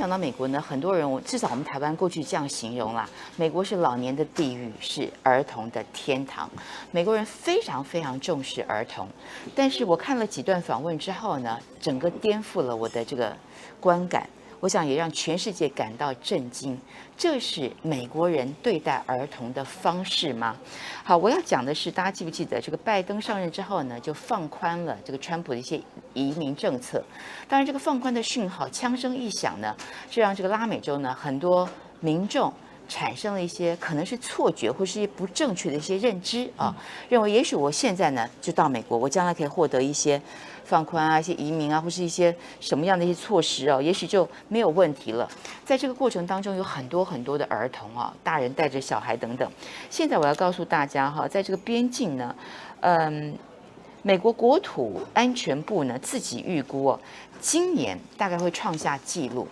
讲到美国呢，很多人至少我们台湾过去这样形容啦，美国是老年的地狱，是儿童的天堂。美国人非常非常重视儿童，但是我看了几段访问之后呢，整个颠覆了我的这个观感。我想也让全世界感到震惊，这是美国人对待儿童的方式吗？好，我要讲的是，大家记不记得这个拜登上任之后呢，就放宽了这个川普的一些移民政策。当然，这个放宽的讯号枪声一响呢，是让这个拉美洲呢很多民众产生了一些可能是错觉或是一些不正确的一些认知啊，认为也许我现在呢就到美国，我将来可以获得一些放宽啊、一些移民啊，或是一些什么样的一些措施哦，也许就没有问题了。在这个过程当中，有很多很多的儿童啊，大人带着小孩等等。现在我要告诉大家哈，在这个边境呢，美国国土安全部呢自己预估哦，今年大概会创下纪录。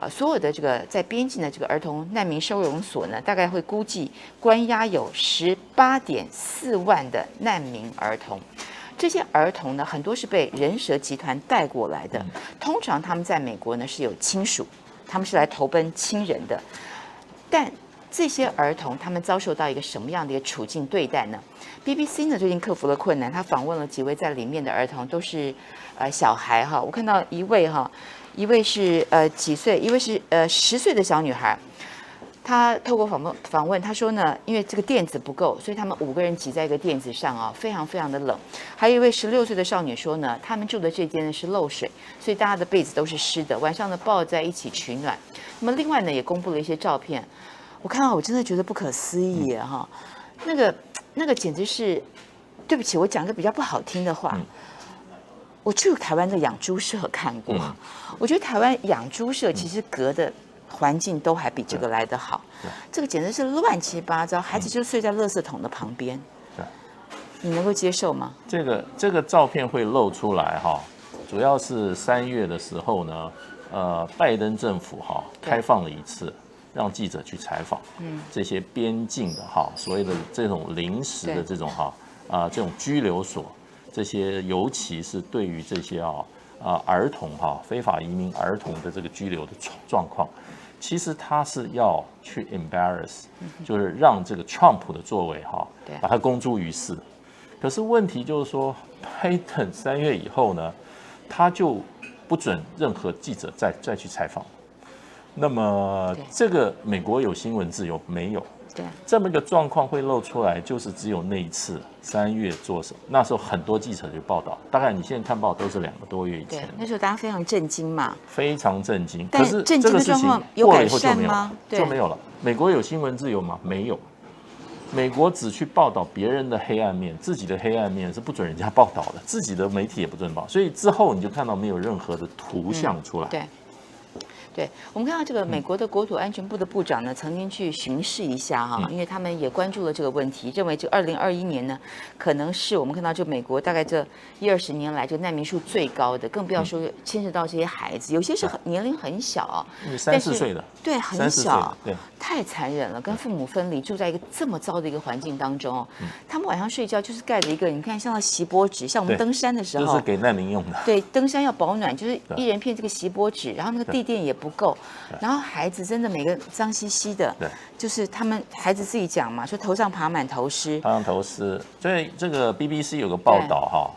所有的这个在边境的这个儿童难民收容所呢，大概会估计关押有18.4万的难民儿童。这些儿童呢，很多是被人蛇集团带过来的。通常他们在美国呢是有亲属，他们是来投奔亲人的。但这些儿童他们遭受到一个什么样的一个处境对待呢 ？BBC 呢最近克服了困难，他访问了几位在里面的儿童，都是小孩哈。我看到一位是几岁，一位是10岁的小女孩。他透过访问，他说呢，因为这个垫子不够，所以他们5个人挤在一个垫子上啊，非常非常的冷。还有一位16岁的少女说呢，他们住的这间呢是漏水，所以大家的被子都是湿的，晚上呢抱在一起取暖。那么另外呢，也公布了一些照片，我看到我真的觉得不可思议耶哈，那个简直是，对不起，我讲个比较不好听的话。我去台湾的养猪舍看过，我觉得台湾养猪舍其实隔的环境都还比这个来得好，这个简直是乱七八糟，孩子就睡在垃圾桶的旁边，你能够接受吗？这个照片会露出来哈，主要是3月的时候呢，拜登政府开放了一次，让记者去采访，这些边境的所谓的这种临时的这种这种拘留所。这些尤其是对于这些儿童非法移民儿童的这个拘留的状况，其实他是要去 embarrass， 就是让这个 Trump 的作为把它公诸于世。可是问题就是说，拜登3月以后呢，他就不准任何记者再去采访。那么这个美国有新闻自由没有？对，这么一个状况会露出来，就是只有那一次3月做什么，那时候很多记者就报道，大概你现在看报都是2个多月以前。那时候大家非常震惊嘛，非常震惊。但可是震惊的状况有改善吗？就没有了。美国有新闻自由吗？没有。美国只去报道别人的黑暗面，自己的黑暗面是不准人家报道的，自己的媒体也不准报，所以之后你就看到没有任何的图像出来。对，我们看到这个美国的国土安全部的部长呢，曾经去巡视一下哈，因为他们也关注了这个问题，认为这2021年呢，可能是我们看到就美国大概这10-20年来这个难民数最高的，更不要说牵涉到这些孩子，有些是年龄很小3、4岁的，对，很小，对，太残忍了，跟父母分离，住在一个这么糟的一个环境当中他们晚上睡觉就是盖着一个，你看像锡箔纸，像我们登山的时候，就是给难民用的，对，登山要保暖，就是一人片这个锡箔纸，然后那个地垫也不够，然后孩子真的每个脏兮兮的，就是他们孩子自己讲嘛，说头上爬满头虱，所以这个 BBC 有个报道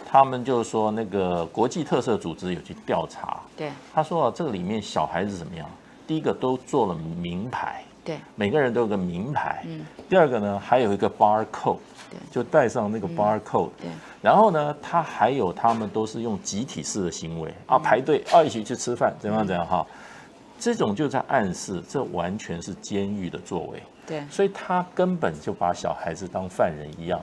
他们就说那个国际特赦组织有去调查，对，他说这个里面小孩子怎么样？第一个都做了名牌，对，每个人都有个名牌，第二个呢还有一个 barcode，就带上那个 barcode，对，然后呢他还有他们都是用集体式的行为排队一起去吃饭，怎样这种就在暗示这完全是监狱的作为，对，所以他根本就把小孩子当犯人一样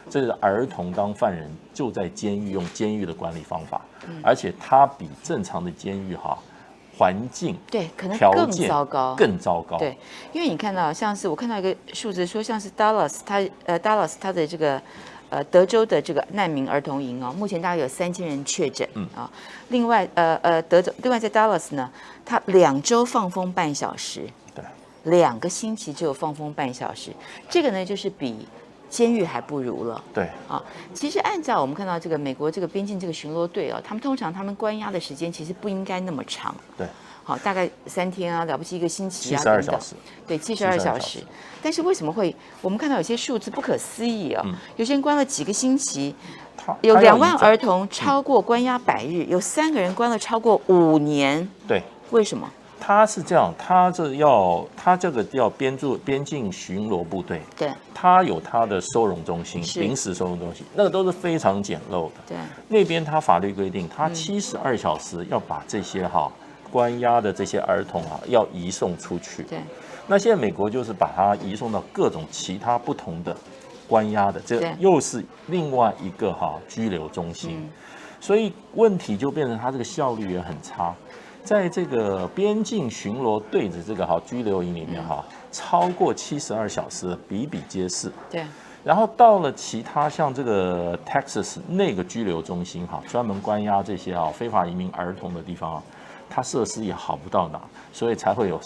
这个儿童当犯人就在监狱用监狱的管理方法，而且他比正常的监狱环境对可能更糟糕，对，因为你看到像是我看到一个数字说像是 Dallas 它的这个德州的这个难民儿童营目前大概有3000人确诊另外在 Dallas 呢，它2周放风半小时，对，2个星期只有放风半小时，这个呢就是比监狱还不如了。对啊，其实按照我们看到这个美国这个边境这个巡逻队啊，他们通常关押的时间其实不应该那么长。对，好，大概3天啊，了不起1个星期啊， 72小时，对，72小时。但是为什么会我们看到有些数字不可思议啊？有些人关了几个星期，有2万儿童超过关押100日，有3个人关了超过5年。对，为什么？他是这样，他这个叫边境巡逻部队，对，他有他的收容中心，是临时收容中心，那个都是非常简陋的。对，那边他法律规定，他72小时要把这些关押的这些儿童要移送出去。对，那现在美国就是把它移送到各种其他不同的关押的，这对又是另外一个拘留中心，所以问题就变成它这个效率也很差。在这个边境巡逻队的这个拘留营里面超过72小时比比皆是。对。然后到了其他像这个 Texas 那个拘留中心专门关押这些非法移民儿童的地方它设施也好不到哪，所以才会有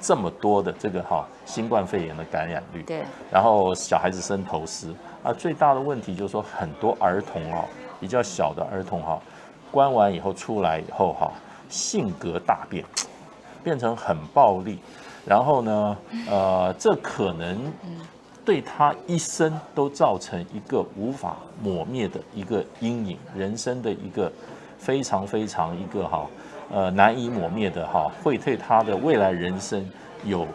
这么多的这个新冠肺炎的感染率。对。然后小孩子生头虱最大的问题就是说很多儿童比较小的儿童关完以后出来以后性格大变，变成很暴力，然后呢，这可能对他一生都造成一个无法抹灭的一个阴影，人生的一个非常非常一个难以抹灭的会对他的未来人生有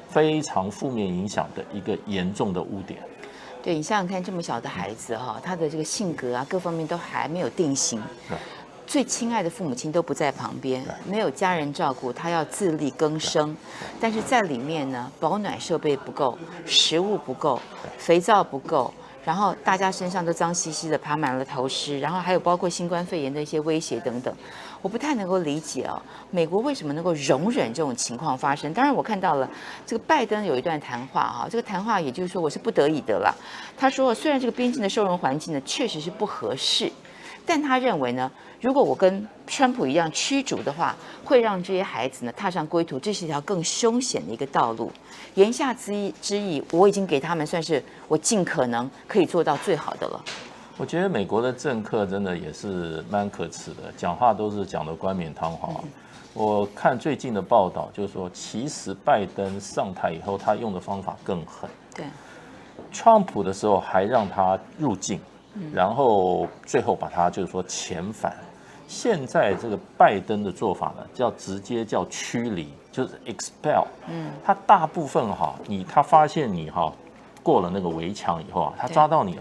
非常负面影响的一个严重的污点。对，你想想看，这么小的孩子他的这个性格各方面都还没有定型。最亲爱的父母亲都不在旁边，没有家人照顾，他要自力更生。但是在里面呢，保暖设备不够，食物不够，肥皂不够，然后大家身上都脏兮兮的，爬满了头虱，然后还有包括新冠肺炎的一些威胁等等。我不太能够理解美国为什么能够容忍这种情况发生。当然，我看到了这个拜登有一段谈话这个谈话也就是说我是不得已的啦。他说，虽然这个边境的收容环境呢确实是不合适，但他认为呢，如果我跟川普一样驱逐的话，会让这些孩子呢踏上归途，这是一条更凶险的一个道路。言下之意，我已经给他们算是我尽可能可以做到最好的了。我觉得美国的政客真的也是蛮可耻的，讲话都是讲得冠冕堂皇。我看最近的报道，就是说，其实拜登上台以后，他用的方法更狠。对，川普的时候还让他入境，然后最后把他就是说遣返。现在这个拜登的做法呢，直接叫驱离，就是 expel。他大部分他发现你过了那个围墙以后他抓到你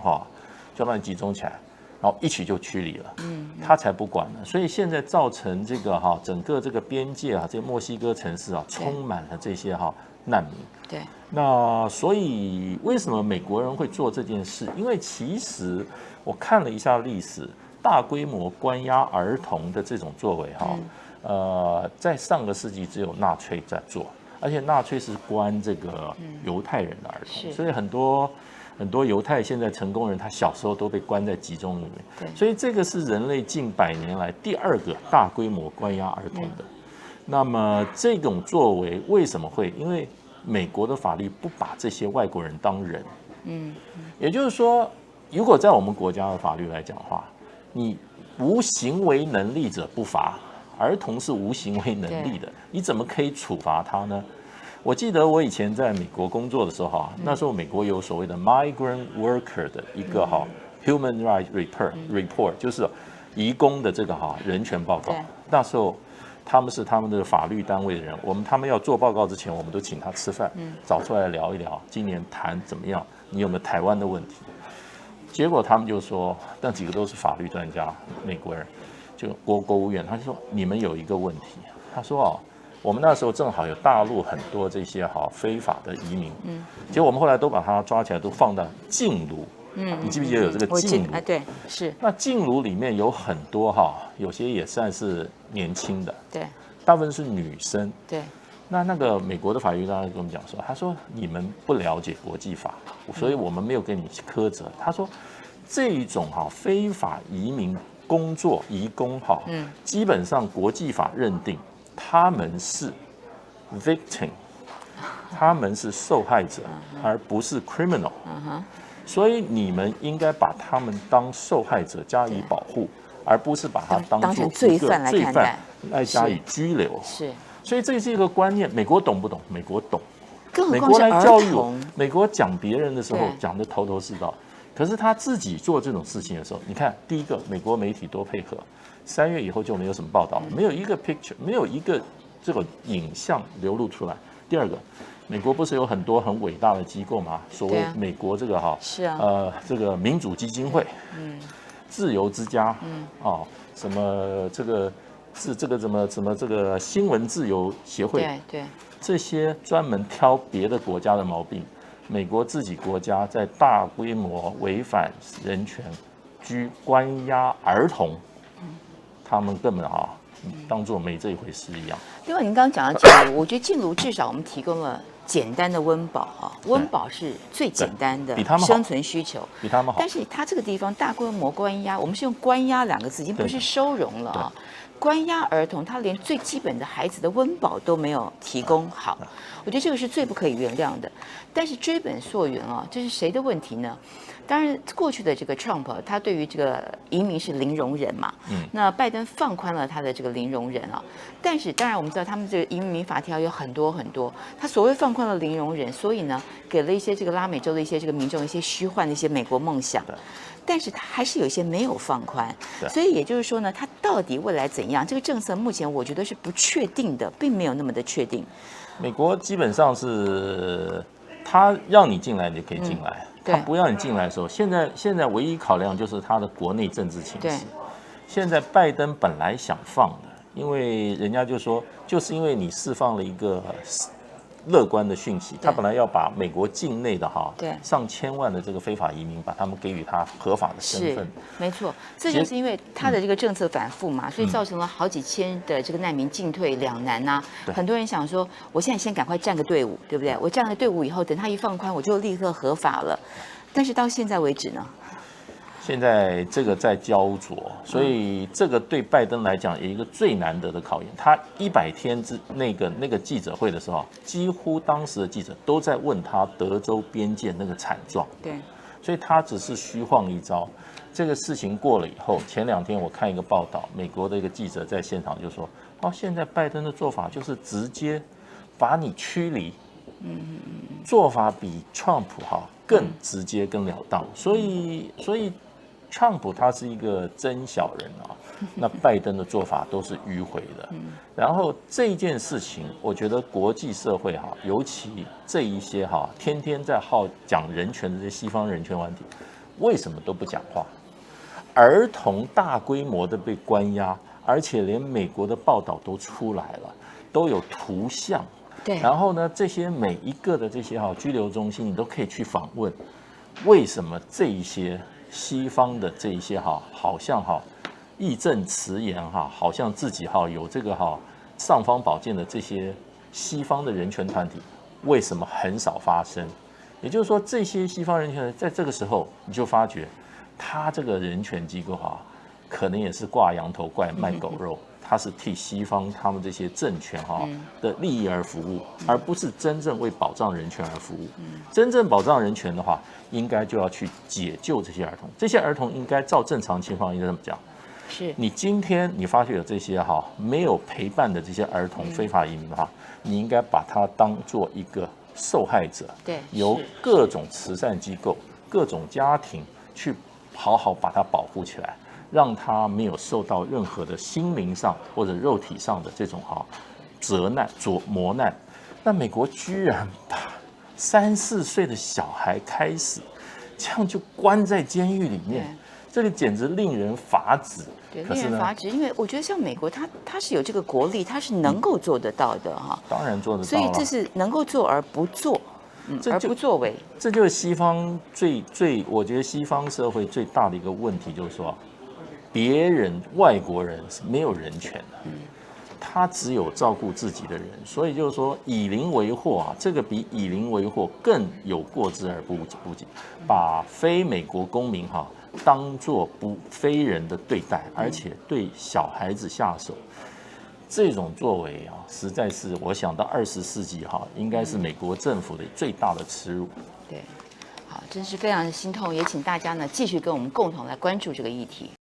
就把你集中起来，然后一起就驱离了。他才不管呢。所以现在造成这个整个这个边界这个墨西哥城市充满了这些难民。对。那所以为什么美国人会做这件事？因为其实我看了一下历史，大规模关押儿童的这种作为在上个世纪只有纳粹在做，而且纳粹是关这个犹太人的儿童，所以很多犹太现在成功人，他小时候都被关在集中营里面，所以这个是人类近100年来第2个大规模关押儿童的。那么这种作为为什么会？因为美国的法律不把这些外国人当人。也就是说，如果在我们国家的法律来讲的话，你无行为能力者不罚，儿童是无行为能力的，你怎么可以处罚他呢？我记得我以前在美国工作的时候那时候美国有所谓的 migrant worker 的一个human rights report， 就是移工的这个人权报告。那时候他们是他们的法律单位的人，他们要做报告之前，我们都请他吃饭，找出来聊一聊，今年谈怎么样，你有没有台湾的问题？结果他们就说，那几个都是法律专家，美国人，就国务院，他就说你们有一个问题，他说我们那时候正好有大陆很多这些非法的移民，结果我们后来都把他抓起来，都放到禁卢。你记不记得有这个禁卢？对，是。那禁卢里面有很多有些也算是年轻的，对，大部分是女生，对。那个美国的法律专家跟我们讲说，他说你们不了解国际法，所以我们没有给你苛责。他说这一种非法移民工作移工基本上国际法认定他们是 victim，他们是受害者，而不是 criminal。所以你们应该把他们当受害者加以保护，而不是把他当作罪犯来看待，来加以拘留。是，所以这是一个观念，美国懂不懂？美国懂。美更何况是国来教儿育我童，美国讲别人的时候对讲得头头是道，可是他自己做这种事情的时候，你看，第一个，美国媒体多配合，3月以后就没有什么报道，没有一个 picture， 没有一个这个影像流露出来。第二个，美国不是有很多很伟大的机构吗？所谓美国这个是啊，这个民主基金会，自由之家，什么这个怎么这个新闻自由协会，对，这些专门挑别的国家的毛病，美国自己国家在大规模违反人权、关押儿童，他们根本当作没这一回事一样。另外，您刚刚讲到禁炉，我觉得禁炉至少我们提供了简单的温饱温饱是最简单的生存需求，比他们好。但是它这个地方大规模关押，我们是用关押2个字，已经不是收容了关押儿童，他连最基本的孩子的温饱都没有提供好，我觉得这个是最不可以原谅的。但是追本溯源这是谁的问题呢？当然，过去的这个 Trump 他对于这个移民是零容忍嘛，那拜登放宽了他的这个零容忍但是当然我们知道他们这个移民法条有很多很多，他所谓放宽了零容忍，所以呢给了一些这个拉美洲的一些这个民众一些虚幻的一些美国梦想。但是他还是有一些没有放宽，所以也就是说呢，他到底未来怎样？这个政策目前我觉得是不确定的，并没有那么的确定。美国基本上是他让你进来，你可以进来；他不让你进来的时候，现在唯一考量就是他的国内政治情势。现在拜登本来想放的，因为人家就说，就是因为你释放了一个乐观的讯息，他本来要把美国境内的上千万的这个非法移民，把他们给予他合法的身份。没错，这就是因为他的这个政策反复嘛，所以造成了好几千的这个难民进退两难啊。很多人想说，我现在先赶快站个队伍，对不对？我站了队伍以后，等他一放宽，我就立刻合法了。但是到现在为止呢？现在这个在焦灼，所以这个对拜登来讲有一个最难得的考验。他100天那个记者会的时候，几乎当时的记者都在问他德州边界那个惨状。所以他只是虚晃一招。这个事情过了以后，前2天我看一个报道，美国的一个记者在现场就说：现在拜登的做法就是直接把你驱离，做法比 Trump 更直接更了当。所以Trump 他是一个真小人那拜登的做法都是迂回的。然后这件事情，我觉得国际社会尤其这一些天天在讲人权的这些西方人权团体，为什么都不讲话？儿童大规模的被关押，而且连美国的报道都出来了，都有图像。然后呢，这些每一个的这些居留中心，你都可以去访问，为什么这一些西方的这一些好像义正辞严好像自己有这个尚方宝剑的这些西方的人权团体，为什么很少发声？也就是说，这些西方人权在这个时候，你就发觉，他这个人权机构可能也是挂羊头卖狗肉。他是替西方他们这些政权的利益而服务，而不是真正为保障人权而服务。真正保障人权的话，应该就要去解救这些儿童。这些儿童应该照正常情况应该这么讲：是你今天你发觉有这些没有陪伴的这些儿童非法移民的话，你应该把他当做一个受害者，由各种慈善机构、各种家庭去好好把他保护起来。让他没有受到任何的心灵上或者肉体上的这种磨难。那美国居然把3、4岁的小孩开始这样就关在监狱里面，这个简直令人发指。令人发指，因为我觉得像美国，它是有这个国力，它是能够做得到的当然做得到，所以这是能够做而不做。而不作为，这就是西方我觉得西方社会最大的一个问题，就是说。别人外国人是没有人权的，他只有照顾自己的人，所以就是说以邻为壑这个比以邻为壑更有过之而不及，把非美国公民当作非人的对待，而且对小孩子下手，这种作为啊，实在是我想到20世纪哈，应该是美国政府的最大的耻辱。对，好，真是非常的心痛，也请大家呢继续跟我们共同来关注这个议题。